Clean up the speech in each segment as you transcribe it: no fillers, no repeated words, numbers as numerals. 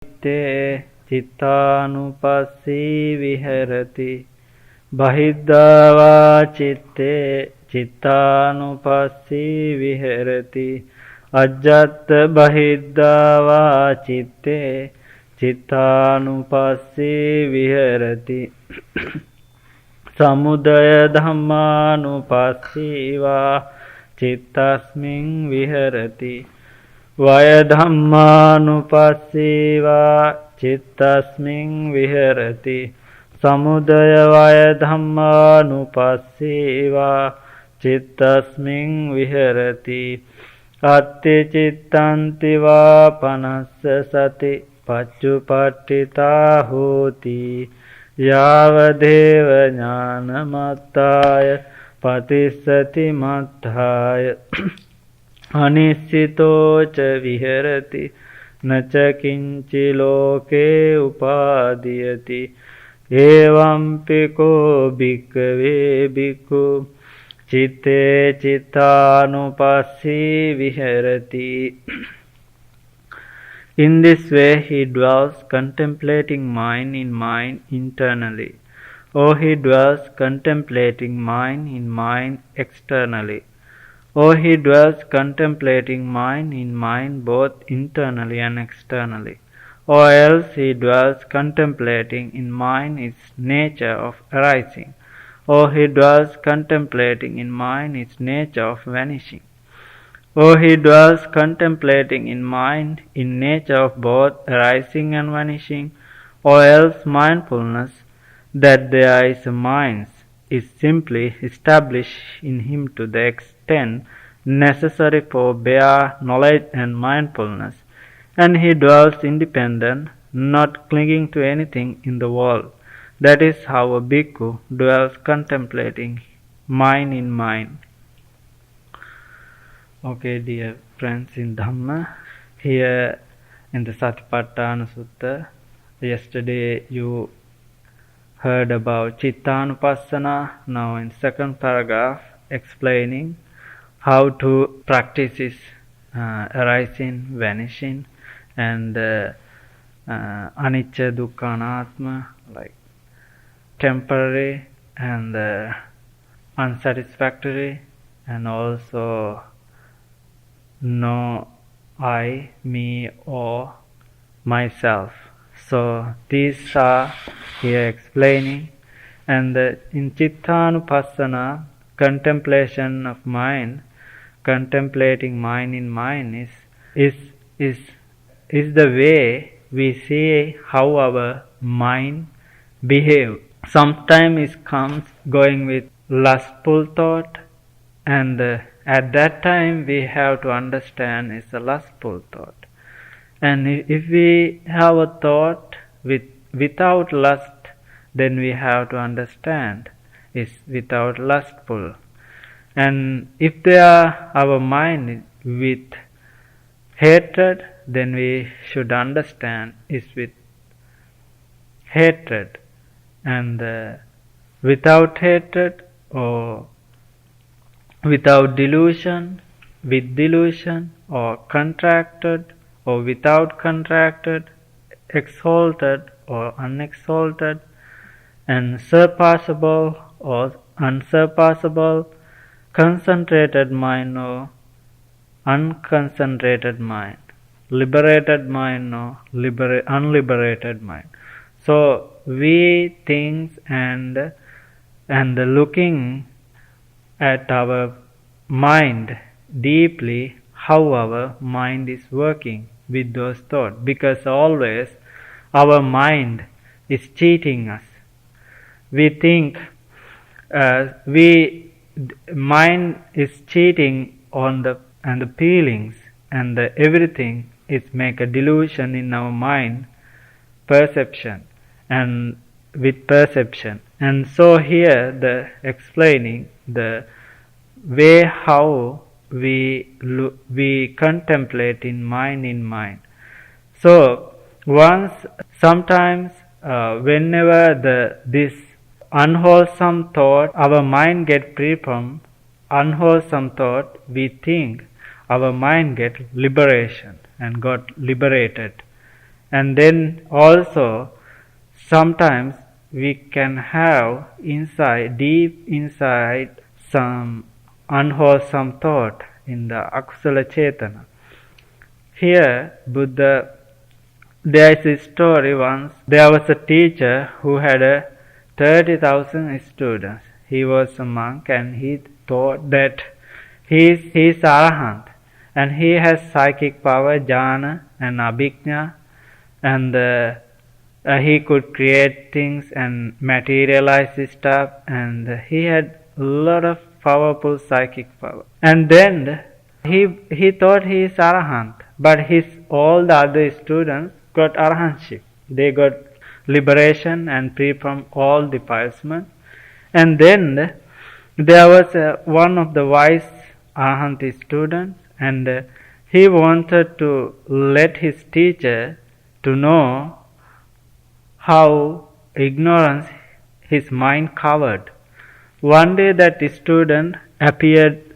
te Cittānupassī viharati bahiddhāvā citte Cittānupassī viharati ajjatta bahiddhāvā citte Cittānupassī viharati samudaya dhammānupassīvā cittasmiṃ viharati vaya dhammānupassīvā cittasmiṃ viharati samudaya vaya dhammānupassīvā cittasmiṃ viharati atti cittanti vā panassa sati paccupatthitā hoti yāvadeva ñānamattāya patissati matthāya anisito ca viharati naca kinci loke upadiyati evampi ko bhikkhave bhikkhu citte Cittānupassī viharati. In this way he dwells contemplating mind in mind internally, or he dwells contemplating mind in mind externally, or he dwells contemplating mind in mind both internally and externally, or else he dwells contemplating in mind its nature of arising, or he dwells contemplating in mind its nature of vanishing, or he dwells contemplating in mind in nature of both arising and vanishing, or else mindfulness that there is a mind is simply established in him to the extent necessary for bare knowledge and mindfulness, and he dwells independent, not clinging to anything in the world. That is how a bhikkhu dwells contemplating mind in mind. Okay, dear friends in Dhamma, here in the Mahāsatipaṭṭhāna Sutta, yesterday you heard about Cittānupassanā. Now in second paragraph, explaining how to practice this arising, vanishing, and anicca, dukkha, anattma, like temporary and unsatisfactory, and also no I, me, or myself. So these are here explaining, and in Cittānupassanā, contemplation of mind, contemplating mind in mind is the way we see how our mind behave. Sometimes it comes going with lustful thought, and at that time we have to understand it's a lustful thought. And if we have a thought without lust, then we have to understand it's without lustful. And if our mind with hatred, then we should understand it's with hatred. And without hatred, or without delusion, with delusion, or contracted, or without contracted, exalted or unexalted, and surpassable or unsurpassable, concentrated mind or unconcentrated mind, liberated mind or unliberated mind. So we think and looking at our mind deeply, how our mind is working with those thoughts, because always our mind is cheating us. We think mind is cheating on the feelings, and everything is make a delusion in our mind, perception, and with perception. And so here the explaining the way how we contemplate in mind. So sometimes whenever this unwholesome thought, our mind get free from unwholesome thought, we think our mind get liberation and got liberated. And then also sometimes we can have inside, deep inside, some unwholesome thought in the akusala cetana. Here Buddha, there is a story. Once there was a teacher who had 30,000 students. He was a monk and he thought that he is arahant and he has psychic power, jhana and abhijñā, and he could create things and materialize stuff, and he had a lot of powerful psychic power. And then he thought he is arahant, but all the other students got arahantship. They got liberation and free from all defilement. And then there was one of the wise arahant students, and he wanted to let his teacher to know how ignorance his mind covered. One day that student appeared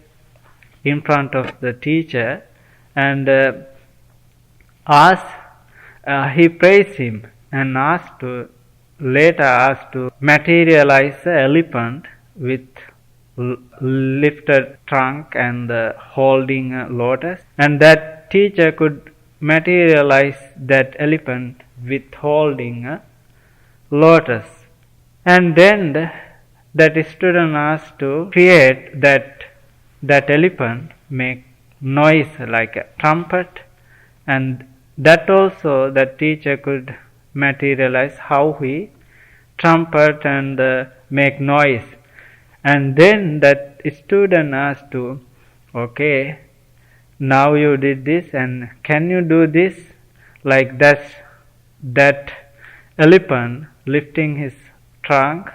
in front of the teacher and he praised him and later asked to materialize the elephant with lifted trunk and holding a lotus, and that teacher could materialize that elephant with holding a lotus. And then that student asked to create that elephant make noise like a trumpet, and that also that teacher could materialize how he trumpet and make noise. And then that student asked to, okay, now you did this, and can you do this? Like that elephant lifting his trunk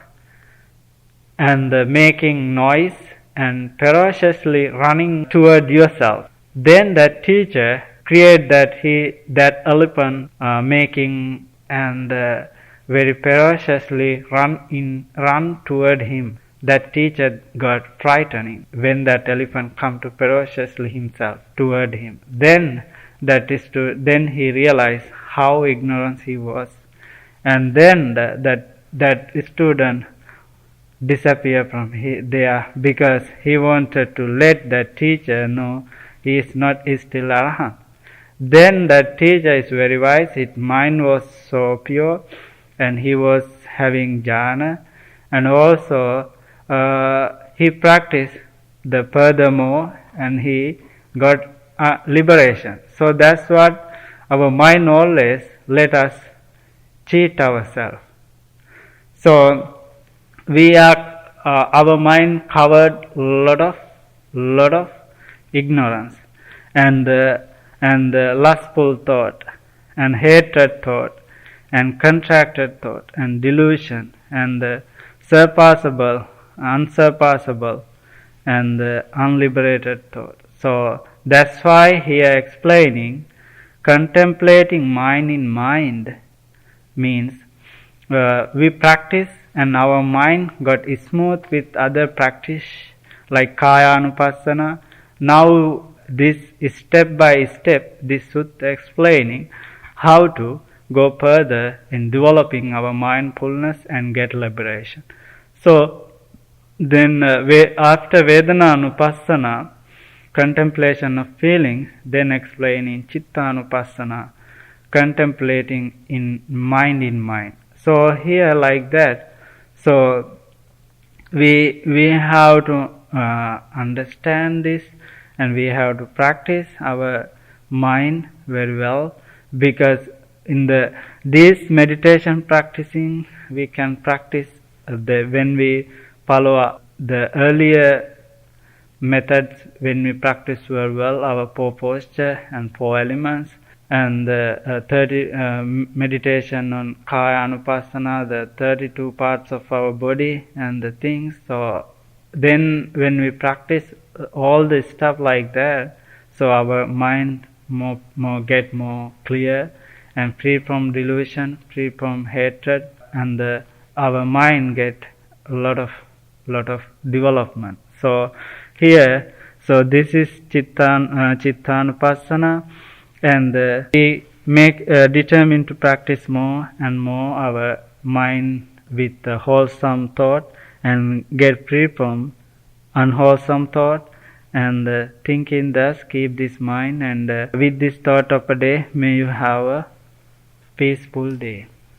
and making noise and ferociously running toward yourself. Then that teacher create that elephant making and very ferociously run toward him. That teacher got frightening when that elephant come to ferociously himself toward him. Then then he realized how ignorant he was, and then that student disappeared from there because he wanted to let that teacher know he is still arahant. Then that teacher is very wise. His mind was so pure, and he was having jhana, and also he practiced the furthermore, and he got liberation. So that's what our mind always let us cheat ourselves. So we are our mind covered lot of ignorance and lustful thought and hatred thought and contracted thought and delusion and surpassable, unsurpassable and unliberated thought. So that's why here explaining contemplating mind in mind means we practice and our mind got smooth with other practice like Cittānupassanā. Now this is step by step, this sutta explaining how to go further in developing our mindfulness and get liberation. So then after Vedana-nupassana, contemplation of feelings, then explaining Cittānupassanā, contemplating in mind. So here like that, so we have to understand this, and we have to practice our mind very well, because in this meditation practicing we can practice when we follow the earlier methods, when we practice very well our four posture and four elements, and the meditation on Kaya-anupassana, the 32 parts of our body and the things. So then when we practice all this stuff like that, so our mind get more clear and free from delusion, free from hatred, and our mind get a lot of development. So here, so this is Cittānupassanā, and we determined to practice more and more our mind with wholesome thought and get free from unwholesome thought, and thinking thus keep this mind, and with this thought of a day, may you have a peaceful day.